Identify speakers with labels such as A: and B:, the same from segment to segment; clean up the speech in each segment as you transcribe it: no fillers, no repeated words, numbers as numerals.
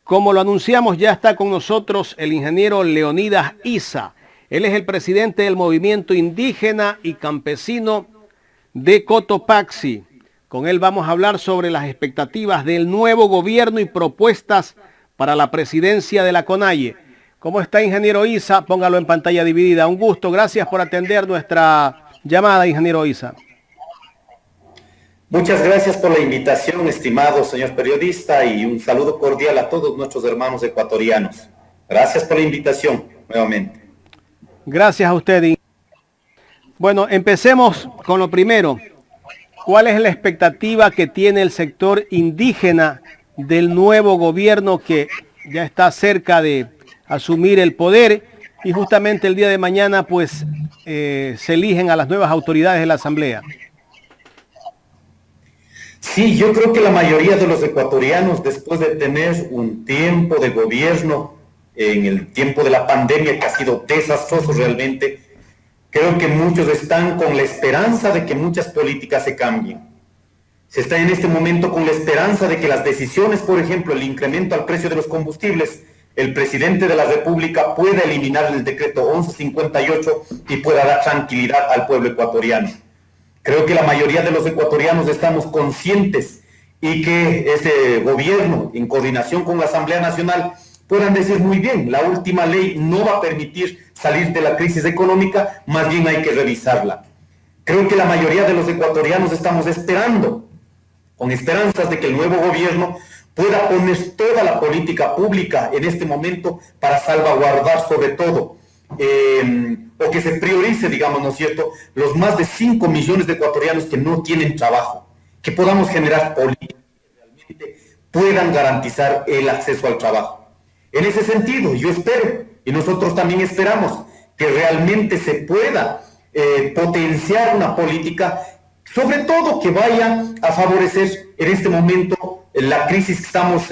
A: Como lo anunciamos, ya está con nosotros el ingeniero Leonidas Issa. Él es el presidente del movimiento indígena y campesino de Cotopaxi. Con él vamos a hablar sobre las expectativas del nuevo gobierno y propuestas para la presidencia de la CONAIE. ¿Cómo está, ingeniero Issa? Póngalo en pantalla dividida. Un gusto. Gracias por atender nuestra llamada, ingeniero Issa.
B: Muchas gracias por la invitación, estimado señor periodista, y un saludo cordial a todos nuestros hermanos ecuatorianos. Gracias por la invitación, nuevamente.
A: Gracias a usted. Bueno, empecemos con lo primero. ¿Cuál es la expectativa que tiene el sector indígena del nuevo gobierno que ya está cerca de asumir el poder y justamente el día de mañana pues se eligen a las nuevas autoridades de la Asamblea?
B: Sí, yo creo que la mayoría de los ecuatorianos, después de tener un tiempo de gobierno, en el tiempo de la pandemia que ha sido desastroso realmente, creo que muchos están con la esperanza de que muchas políticas se cambien. Se está en este momento con la esperanza de que las decisiones, por ejemplo, el incremento al precio de los combustibles, el presidente de la República pueda eliminar el decreto 1158 y pueda dar tranquilidad al pueblo ecuatoriano. Creo que la mayoría de los ecuatorianos estamos conscientes y que ese gobierno, en coordinación con la Asamblea Nacional, puedan decir muy bien, la última ley no va a permitir salir de la crisis económica, más bien hay que revisarla. Creo que la mayoría de los ecuatorianos estamos esperando, con esperanzas de que el nuevo gobierno pueda poner toda la política pública en este momento para salvaguardar sobre todo, o que se priorice, digamos, ¿no es cierto?, los más de 5 millones de ecuatorianos que no tienen trabajo, que podamos generar políticas que realmente puedan garantizar el acceso al trabajo. En ese sentido, yo espero, y nosotros también esperamos, que realmente se pueda potenciar una política, sobre todo que vaya a favorecer en este momento la crisis que estamos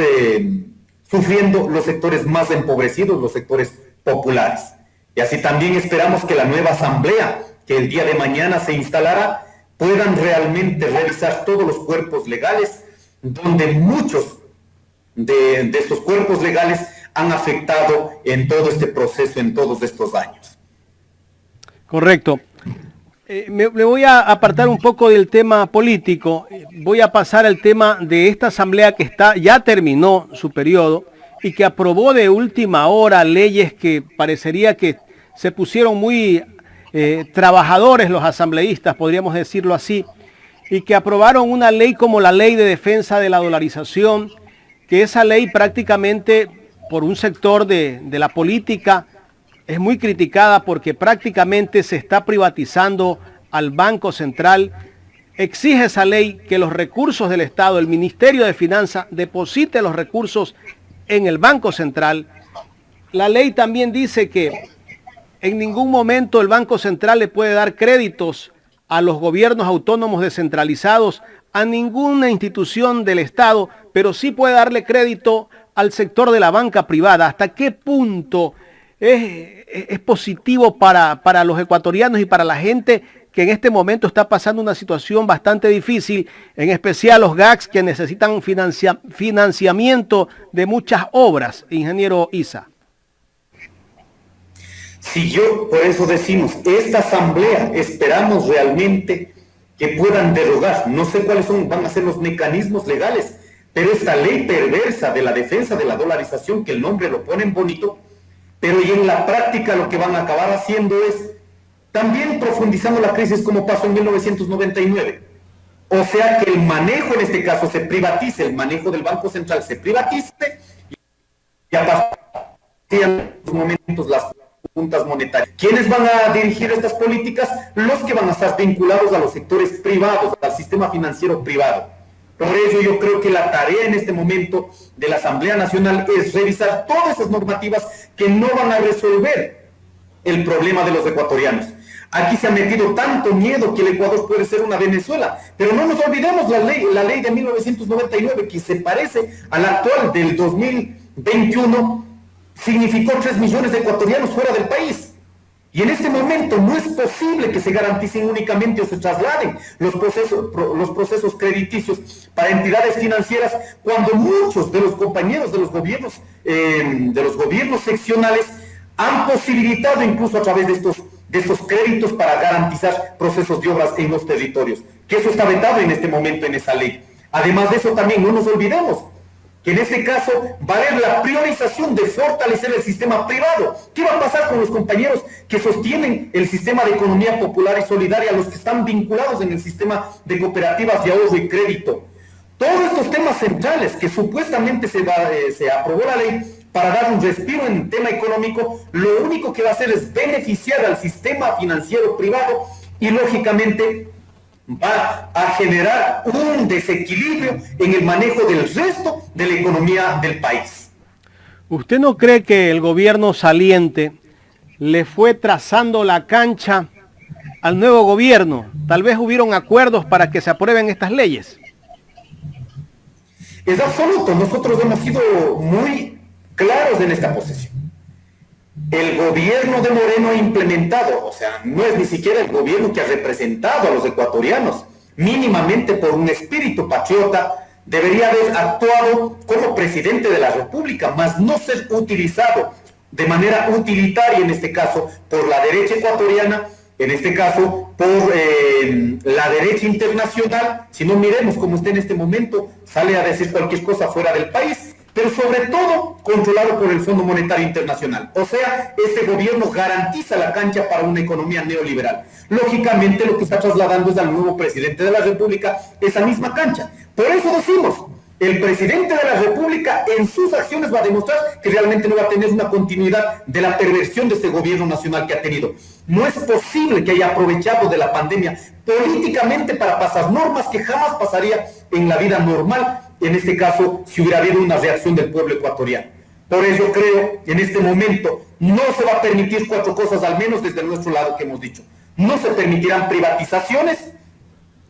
B: sufriendo los sectores más empobrecidos, los sectores populares. Y así también esperamos que la nueva asamblea, que el día de mañana se instalará, puedan realmente revisar todos los cuerpos legales, donde muchos de estos cuerpos legales han afectado en todo este proceso, en todos estos años.
A: Correcto. Me voy a apartar un poco del tema político. Voy a pasar al tema de esta asamblea que ya terminó su periodo y que aprobó de última hora leyes que parecería que se pusieron muy trabajadores los asambleístas, podríamos decirlo así, y que aprobaron una ley como la Ley de Defensa de la Dolarización, que esa ley prácticamente por un sector de la política es muy criticada porque prácticamente se está privatizando al Banco Central. Exige esa ley que los recursos del Estado, el Ministerio de Finanzas, deposite los recursos en el Banco Central. La ley también dice que en ningún momento el Banco Central le puede dar créditos a los gobiernos autónomos descentralizados, a ninguna institución del Estado, pero sí puede darle crédito al sector de la banca privada. ¿Hasta qué punto es positivo para los ecuatorianos y para la gente que en este momento está pasando una situación bastante difícil, en especial los GACS que necesitan financiamiento de muchas obras, ingeniero Issa?
B: Si yo, por eso decimos, esta asamblea esperamos realmente que puedan derogar, no sé cuáles van a ser los mecanismos legales, pero esta ley perversa de la defensa de la dolarización, que el nombre lo ponen bonito, pero y en la práctica lo que van a acabar haciendo es también profundizando la crisis como pasó en 1999. O sea que el manejo en este caso se privatice, el manejo del Banco Central se privatice y a partir de los momentos las juntas monetarias. ¿Quiénes van a dirigir estas políticas? Los que van a estar vinculados a los sectores privados, al sistema financiero privado. Por ello yo creo que la tarea en este momento de la Asamblea Nacional es revisar todas esas normativas que no van a resolver el problema de los ecuatorianos. Aquí se ha metido tanto miedo que el Ecuador puede ser una Venezuela, pero no nos olvidemos la ley de 1999, que se parece a la actual del 2021, significó 3 millones de ecuatorianos fuera del país. Y en este momento no es posible que se garanticen únicamente o se trasladen los procesos crediticios para entidades financieras cuando muchos de los compañeros de los gobiernos seccionales han posibilitado incluso a través de estos créditos para garantizar procesos de obras en los territorios, que eso está vetado en este momento en esa ley. Además de eso también no nos olvidemos que en este caso va a haber la priorización de fortalecer el sistema privado. ¿Qué va a pasar con los compañeros que sostienen el sistema de economía popular y solidaria, los que están vinculados en el sistema de cooperativas de ahorro y crédito? Todos estos temas centrales que supuestamente se aprobó la ley para dar un respiro en el tema económico, lo único que va a hacer es beneficiar al sistema financiero privado y lógicamente va a generar un desequilibrio en el manejo del resto de la economía del país.
A: ¿Usted no cree que el gobierno saliente le fue trazando la cancha al nuevo gobierno? Tal vez hubieron acuerdos para que se aprueben estas leyes.
B: Es absoluto, nosotros hemos sido muy claros en esta posición. El gobierno de Moreno ha implementado, o sea, no es ni siquiera el gobierno que ha representado a los ecuatorianos, mínimamente por un espíritu patriota, debería haber actuado como presidente de la República, más no ser utilizado de manera utilitaria, en este caso, por la derecha ecuatoriana, en este caso, por la derecha internacional. Si no, miremos cómo está en este momento, sale a decir cualquier cosa fuera del país, pero sobre todo controlado por el Fondo Monetario Internacional. O sea, este gobierno garantiza la cancha para una economía neoliberal. Lógicamente, lo que está trasladando es al nuevo presidente de la República esa misma cancha. Por eso decimos, el presidente de la República en sus acciones va a demostrar que realmente no va a tener una continuidad de la perversión de este gobierno nacional que ha tenido. No es posible que haya aprovechado de la pandemia políticamente para pasar normas que jamás pasaría en la vida normal, en este caso, si hubiera habido una reacción del pueblo ecuatoriano. Por eso creo que en este momento no se va a permitir 4 cosas, al menos desde nuestro lado que hemos dicho. No se permitirán privatizaciones,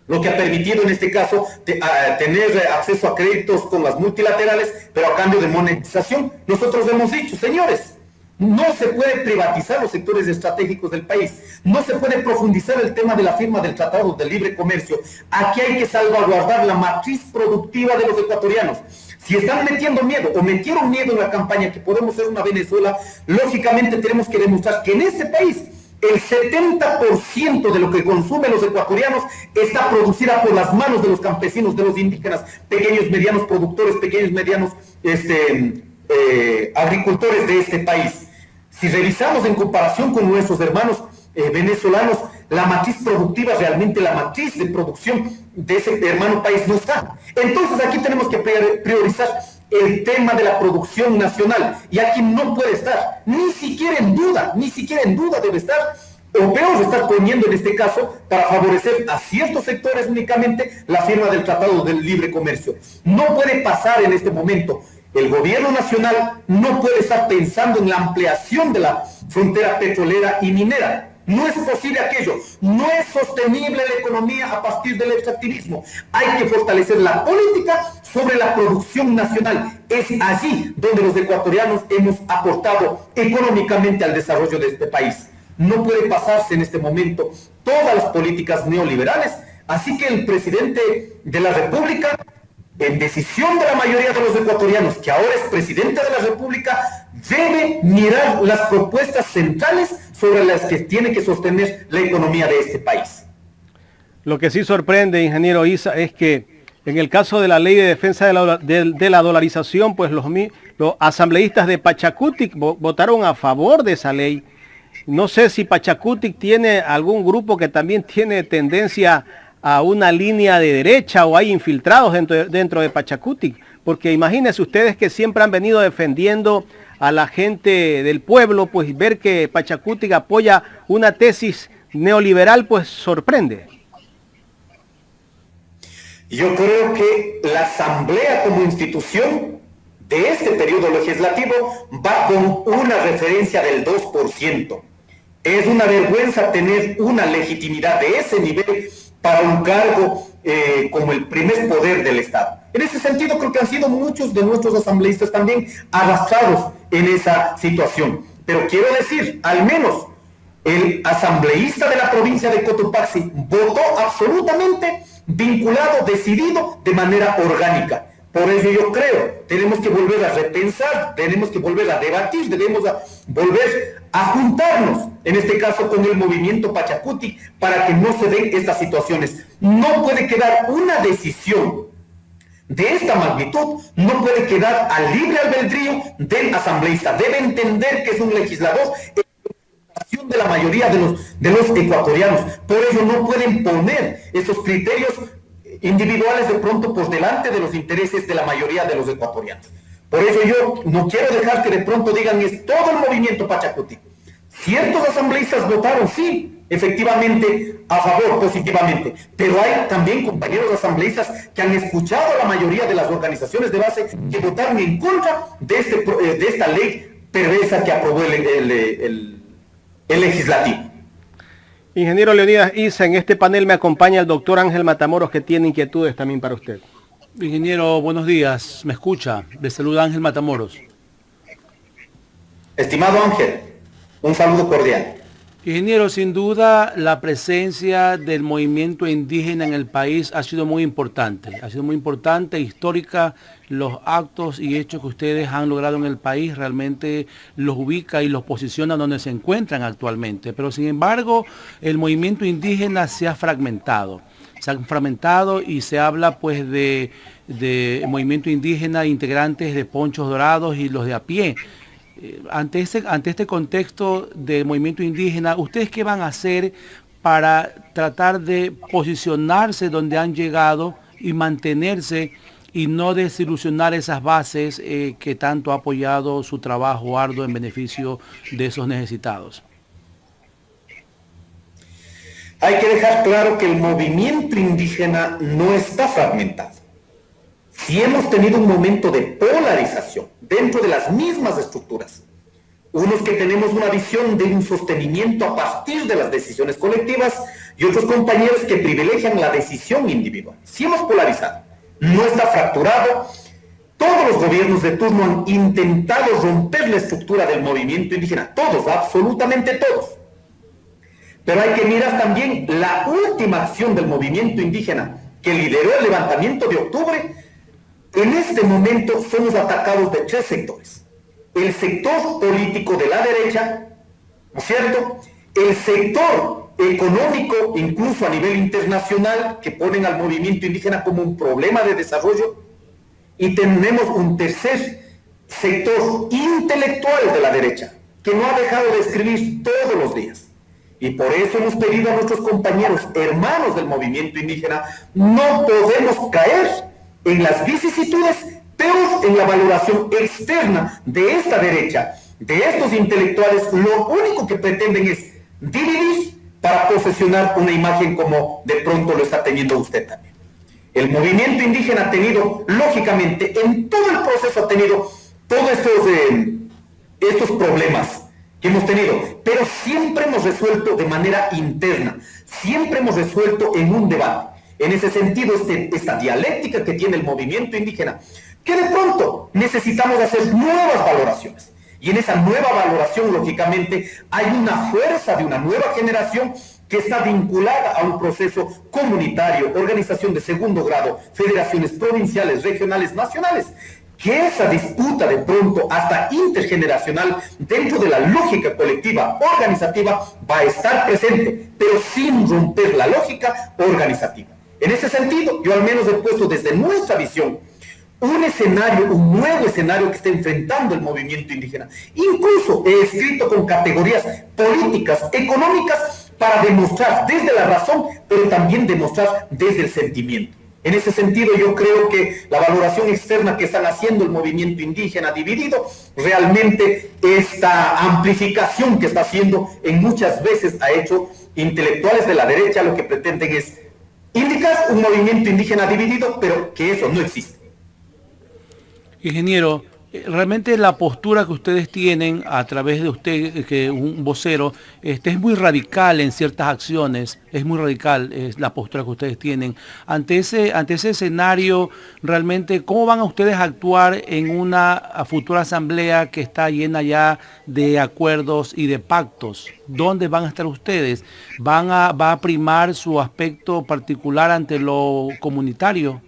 B: lo que ha permitido en este caso tener acceso a créditos con las multilaterales, pero a cambio de monetización. Nosotros hemos dicho, señores, no se puede privatizar los sectores estratégicos del país, no se puede profundizar el tema de la firma del Tratado de Libre Comercio. Aquí hay que salvaguardar la matriz productiva de los ecuatorianos. Si están metiendo miedo o metieron miedo en la campaña que podemos ser una Venezuela, lógicamente tenemos que demostrar que en este país el 70% de lo que consumen los ecuatorianos está producida por las manos de los campesinos, de los indígenas, pequeños, medianos productores, pequeños, medianos agricultores de este país. Si revisamos en comparación con nuestros hermanos venezolanos, la matriz productiva, realmente la matriz de producción de ese hermano país no está. Entonces aquí tenemos que priorizar el tema de la producción nacional, y aquí no puede estar, ni siquiera en duda debe estar, o peor, estar poniendo en este caso para favorecer a ciertos sectores únicamente la firma del Tratado del Libre Comercio. No puede pasar en este momento. El gobierno nacional no puede estar pensando en la ampliación de la frontera petrolera y minera. No es posible aquello. No es sostenible la economía a partir del extractivismo. Hay que fortalecer la política sobre la producción nacional. Es allí donde los ecuatorianos hemos aportado económicamente al desarrollo de este país. No puede pasarse en este momento todas las políticas neoliberales. Así que el presidente de la República, en decisión de la mayoría de los ecuatorianos, que ahora es presidente de la República, debe mirar las propuestas centrales sobre las que tiene que sostener la economía de este país.
A: Lo que sí sorprende, ingeniero Isa, es que en el caso de la ley de defensa de la dolarización, pues los asambleístas de Pachacutic votaron a favor de esa ley. No sé si Pachacutic tiene algún grupo que también tiene tendencia a una línea de derecha, o hay infiltrados dentro de Pachacutic, porque imagínense ustedes que siempre han venido defendiendo a la gente del pueblo, pues ver que Pachacutic apoya una tesis neoliberal, pues sorprende.
B: Yo creo que la Asamblea como institución de este periodo legislativo va con una referencia del 2%. Es una vergüenza tener una legitimidad de ese nivel para un cargo como el primer poder del Estado. En ese sentido, creo que han sido muchos de nuestros asambleístas también arrastrados en esa situación. Pero quiero decir, al menos El asambleísta de la provincia de Cotopaxi votó absolutamente vinculado, decidido, de manera orgánica. Por eso yo creo, tenemos que volver a repensar, tenemos que volver a debatir, debemos volver a juntarnos, en este caso con el movimiento Pachacuti, para que no se den estas situaciones. No puede quedar una decisión de esta magnitud, no puede quedar al libre albedrío del asambleísta. Debe entender que es un legislador de la mayoría de los ecuatorianos. Por eso no pueden poner esos criterios individuales de pronto por delante de los intereses de la mayoría de los ecuatorianos. Por eso yo no quiero dejar que de pronto digan es todo el movimiento Pachacuti. Ciertos asambleístas votaron, sí, efectivamente, a favor, positivamente, pero hay también compañeros asambleístas que han escuchado a la mayoría de las organizaciones de base que votaron en contra de esta ley perversa que aprobó el legislativo.
A: Ingeniero Leonidas Issa, en este panel me acompaña el doctor Ángel Matamoros, que tiene inquietudes también para usted.
C: Ingeniero, buenos días. ¿Me escucha? Le saluda Ángel Matamoros.
B: Estimado Ángel, un saludo cordial.
C: Ingeniero, sin duda la presencia del movimiento indígena en el país ha sido muy importante. Ha sido muy importante, histórica. Los actos y hechos que ustedes han logrado en el país realmente los ubica y los posiciona donde se encuentran actualmente. Pero sin embargo, el movimiento indígena se ha fragmentado. Se han fragmentado y se habla pues de movimiento indígena, integrantes de Ponchos Dorados y los de a pie. Ante este contexto de movimiento indígena, ¿ustedes qué van a hacer para tratar de posicionarse donde han llegado y mantenerse y no desilusionar esas bases que tanto ha apoyado su trabajo arduo en beneficio de esos necesitados?
B: Hay que dejar claro que el movimiento indígena no está fragmentado. Si hemos tenido un momento de polarización dentro de las mismas estructuras, unos que tenemos una visión de un sostenimiento a partir de las decisiones colectivas y otros compañeros que privilegian la decisión individual. Si hemos polarizado, no está fracturado. Todos los gobiernos de turno han intentado romper la estructura del movimiento indígena, todos, absolutamente todos. Pero hay que mirar también la última acción del movimiento indígena que lideró el levantamiento de octubre. En este momento somos atacados de tres sectores. El sector político de la derecha, ¿no es cierto? El sector económico, incluso a nivel internacional, que ponen al movimiento indígena como un problema de desarrollo. Y tenemos un tercer sector intelectual de la derecha, que no ha dejado de escribir todos los días. Y por eso hemos pedido a nuestros compañeros, hermanos del movimiento indígena, no podemos caer en las vicisitudes, peor en la valoración externa de esta derecha, de estos intelectuales. Lo único que pretenden es dividir para posesionar una imagen como de pronto lo está teniendo usted también. El movimiento indígena ha tenido, lógicamente, en todo el proceso ha tenido todos estos problemas que hemos tenido, pero siempre hemos resuelto de manera interna, siempre hemos resuelto en un debate. En ese sentido, esta dialéctica que tiene el movimiento indígena, que de pronto necesitamos hacer nuevas valoraciones. Y en esa nueva valoración, lógicamente, hay una fuerza de una nueva generación que está vinculada a un proceso comunitario, organización de segundo grado, federaciones provinciales, regionales, nacionales, que esa disputa de pronto hasta intergeneracional dentro de la lógica colectiva organizativa va a estar presente, pero sin romper la lógica organizativa. En ese sentido, yo al menos he puesto desde nuestra visión un escenario, un nuevo escenario que está enfrentando el movimiento indígena. Incluso he escrito con categorías políticas, económicas, para demostrar desde la razón, pero también demostrar desde el sentimiento. En ese sentido, yo creo que la valoración externa que están haciendo el movimiento indígena dividido, realmente esta amplificación que está haciendo en muchas veces ha hecho intelectuales de la derecha, lo que pretenden es indicar un movimiento indígena dividido, pero que eso no existe.
C: Ingeniero, Realmente la postura que ustedes tienen a través de usted, que un vocero, es muy radical en ciertas acciones, es muy radical la postura que ustedes tienen. Ante ese escenario, realmente, ¿cómo van a ustedes a actuar en una futura asamblea que está llena ya de acuerdos y de pactos? ¿Dónde van a estar ustedes? ¿Va a primar su aspecto particular ante lo comunitario?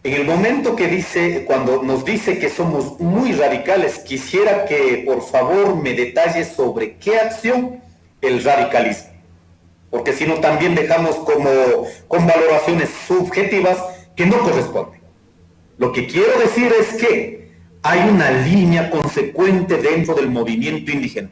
B: En el momento que dice, cuando nos dice que somos muy radicales, quisiera que por favor me detalle sobre qué acción el radicalismo, porque si no también dejamos como con valoraciones subjetivas que no corresponden. Lo que quiero decir es que hay una línea consecuente dentro del movimiento indígena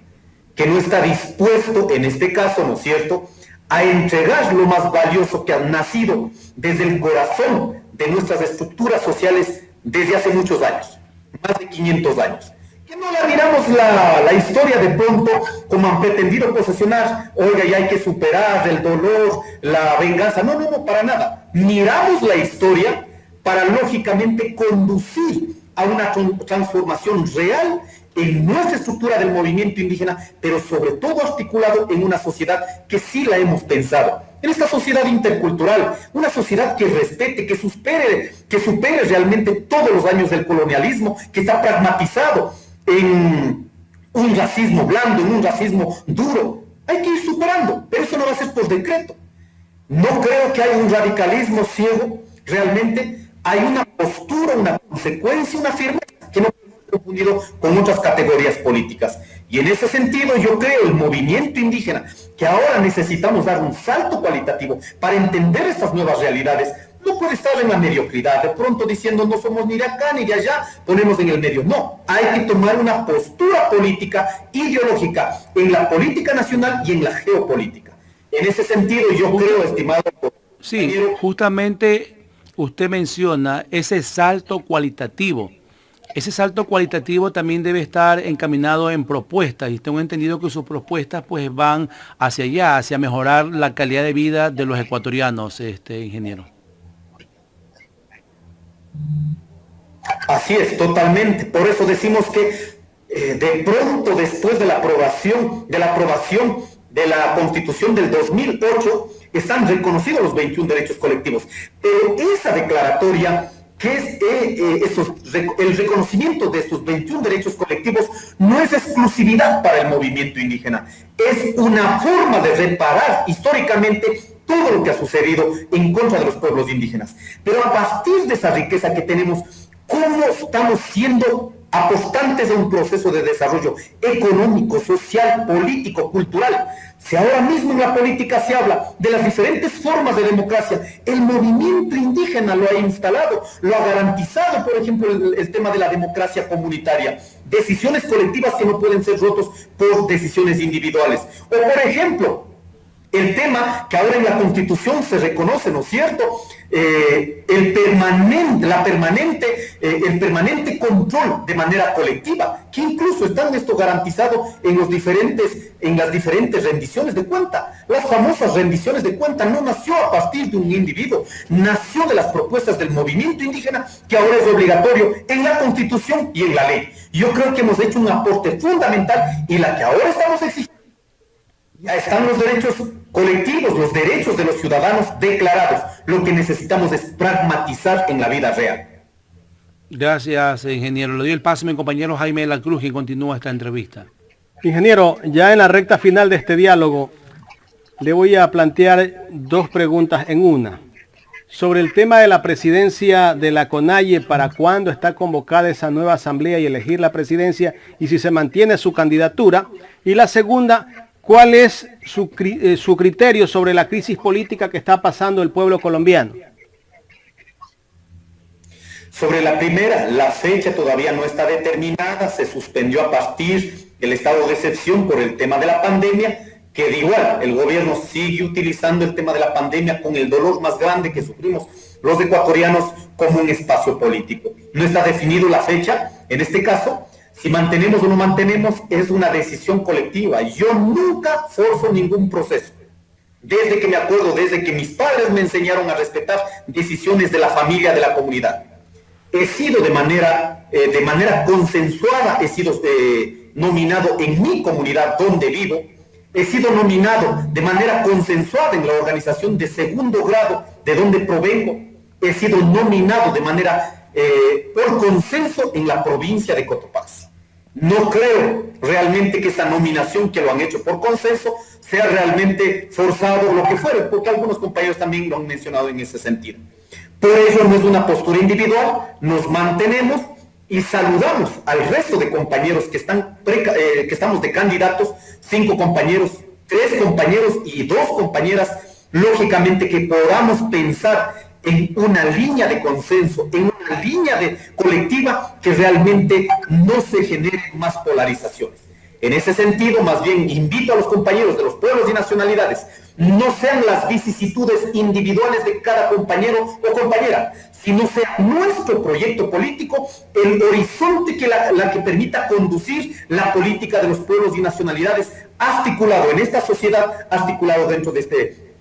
B: que no está dispuesto, en este caso, ¿no es cierto?, a entregar lo más valioso que ha nacido desde el corazón de nuestras estructuras sociales desde hace muchos años, más de 500 años. Que no la miramos la historia de pronto como han pretendido posesionar, oiga, ya hay que superar el dolor, la venganza. No, no, no, para nada. Miramos la historia para lógicamente conducir a una transformación real en nuestra estructura del movimiento indígena, pero sobre todo articulado en una sociedad que sí la hemos pensado. En esta sociedad intercultural, una sociedad que respete, que supere realmente todos los años del colonialismo, que está pragmatizado en un racismo blando, en un racismo duro. Hay que ir superando, pero eso no va a ser por decreto. No creo que haya un radicalismo ciego, realmente hay una postura, una consecuencia, una firmeza que no puede ser confundido con otras categorías políticas. Y en ese sentido yo creo el movimiento indígena, que ahora necesitamos dar un salto cualitativo para entender estas nuevas realidades, no puede estar en la mediocridad, de pronto diciendo no somos ni de acá ni de allá, ponemos en el medio. No, hay que tomar una postura política, ideológica, en la política nacional y en la geopolítica. En ese sentido yo creo, estimado...
C: Sí, justamente usted menciona ese salto cualitativo. Ese salto cualitativo también debe estar encaminado en propuestas, y tengo entendido que sus propuestas pues van hacia allá, hacia mejorar la calidad de vida de los ecuatorianos, ingeniero.
B: Así es, totalmente. Por eso decimos que de pronto después de la aprobación de la Constitución del 2008, están reconocidos los 21 derechos colectivos. Pero esa declaratoria, que es el reconocimiento de estos 21 derechos colectivos, no es exclusividad para el movimiento indígena. Es una forma de reparar históricamente todo lo que ha sucedido en contra de los pueblos indígenas. Pero a partir de esa riqueza que tenemos, ¿cómo estamos siendo apostantes a un proceso de desarrollo económico, social, político, cultural? Si ahora mismo en la política se habla de las diferentes formas de democracia, el movimiento indígena lo ha instalado, lo ha garantizado, por ejemplo, el tema de la democracia comunitaria, decisiones colectivas que no pueden ser rotos por decisiones individuales. O, por ejemplo, el tema que ahora en la Constitución se reconoce, ¿no es cierto?, el permanente control de manera colectiva, que incluso está esto garantizado en las diferentes rendiciones de cuenta. Las famosas rendiciones de cuenta no nació a partir de un individuo, nació de las propuestas del movimiento indígena, que ahora es obligatorio en la Constitución y en la ley. Yo creo que hemos hecho un aporte fundamental, y la que ahora estamos exigiendo, ya están los derechos colectivos, los derechos de los ciudadanos declarados. Lo que necesitamos es pragmatizar en la vida real.
C: Gracias, ingeniero. Le doy el paso a mi compañero Jaime de la Cruz, quien continúa esta entrevista.
A: Ingeniero, ya en la recta final de este diálogo, le voy a plantear dos preguntas en una. Sobre el tema de la presidencia de la CONAIE, ¿para cuándo está convocada esa nueva asamblea y elegir la presidencia? Y si se mantiene su candidatura. Y la segunda, ¿cuál es su criterio sobre la crisis política que está pasando el pueblo colombiano?
B: Sobre la primera, la fecha todavía no está determinada, se suspendió a partir del estado de excepción por el tema de la pandemia, que de igual el gobierno sigue utilizando el tema de la pandemia con el dolor más grande que sufrimos los ecuatorianos como un espacio político. No está definido la fecha, en este caso. Si mantenemos o no mantenemos es una decisión colectiva. Yo nunca forzo ningún proceso. Desde que me acuerdo, desde que mis padres me enseñaron a respetar decisiones de la familia, de la comunidad. he sido de manera consensuada, he sido nominado en mi comunidad donde vivo, he sido nominado de manera consensuada en la organización de segundo grado de donde provengo, he sido nominado de manera por consenso en la provincia de Cotopaxi. No creo realmente que esa nominación que lo han hecho por consenso sea realmente forzado o lo que fuere, porque algunos compañeros también lo han mencionado en ese sentido. Por ello no es una postura individual, nos mantenemos y saludamos al resto de compañeros que estamos de candidatos, 5 compañeros, 3 compañeros y 2 compañeras, lógicamente que podamos pensar en una línea de consenso, en una línea colectiva que realmente no se generen más polarizaciones. En ese sentido, más bien invito a los compañeros de los pueblos y nacionalidades, no sean las vicisitudes individuales de cada compañero o compañera, sino sea nuestro proyecto político el horizonte la que permita conducir la política de los pueblos y nacionalidades articulado en esta sociedad, articulado dentro de este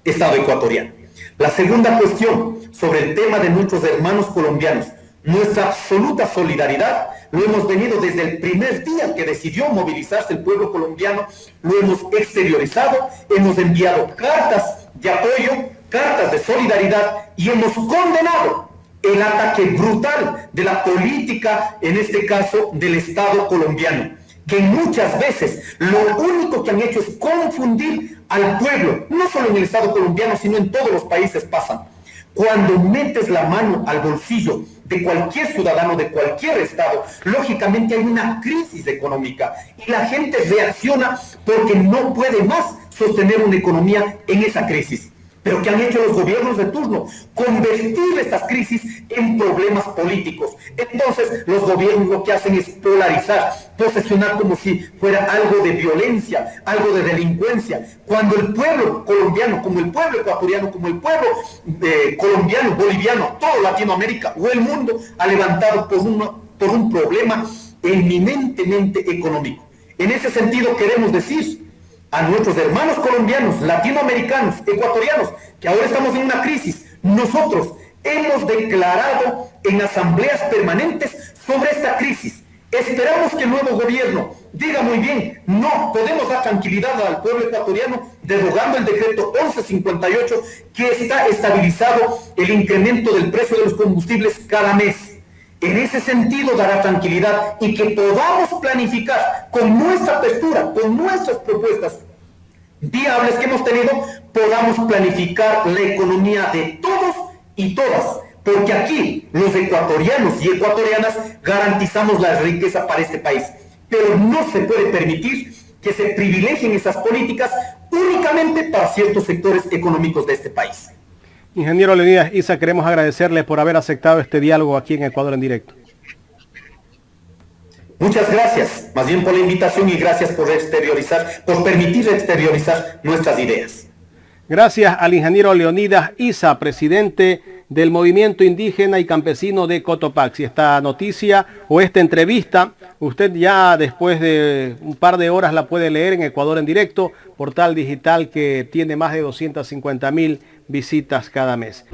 B: Estado ecuatoriano. La segunda cuestión sobre el tema de nuestros hermanos colombianos, nuestra absoluta solidaridad, lo hemos venido desde el primer día que decidió movilizarse el pueblo colombiano, lo hemos exteriorizado, hemos enviado cartas de apoyo, cartas de solidaridad y hemos condenado el ataque brutal de la política, en este caso del Estado colombiano, que muchas veces lo único que han hecho es confundir al pueblo, no solo en el Estado colombiano, sino en todos los países pasan. Cuando metes la mano al bolsillo de cualquier ciudadano de cualquier estado, lógicamente hay una crisis económica y la gente reacciona porque no puede más sostener una economía en esa crisis. Pero ¿qué han hecho los gobiernos de turno? Convertir estas crisis en problemas políticos. Entonces los gobiernos lo que hacen es polarizar, posesionar como si fuera algo de violencia, algo de delincuencia. Cuando el pueblo colombiano, como el pueblo ecuatoriano, como el pueblo colombiano, boliviano, todo Latinoamérica o el mundo ha levantado por un problema eminentemente económico. En ese sentido queremos decir a nuestros hermanos colombianos, latinoamericanos, ecuatorianos, que ahora estamos en una crisis, nosotros hemos declarado en asambleas permanentes sobre esta crisis. Esperamos que el nuevo gobierno diga muy bien, no podemos dar tranquilidad al pueblo ecuatoriano derogando el decreto 1158 que está estabilizado el incremento del precio de los combustibles cada mes. En ese sentido dará tranquilidad y que podamos planificar con nuestra apertura, con nuestras propuestas viables que hemos tenido, podamos planificar la economía de todos y todas, porque aquí los ecuatorianos y ecuatorianas garantizamos la riqueza para este país, pero no se puede permitir que se privilegien esas políticas únicamente para ciertos sectores económicos de este país.
A: Ingeniero Leonidas Issa, queremos agradecerle por haber aceptado este diálogo aquí en Ecuador en Directo.
B: Muchas gracias, más bien por la invitación y gracias por permitir exteriorizar nuestras ideas.
A: Gracias al ingeniero Leonidas Issa, presidente del Movimiento Indígena y Campesino de Cotopaxi. Esta noticia o esta entrevista, usted ya después de un par de horas la puede leer en Ecuador en Directo, portal digital que tiene más de 250,000 visitas cada mes.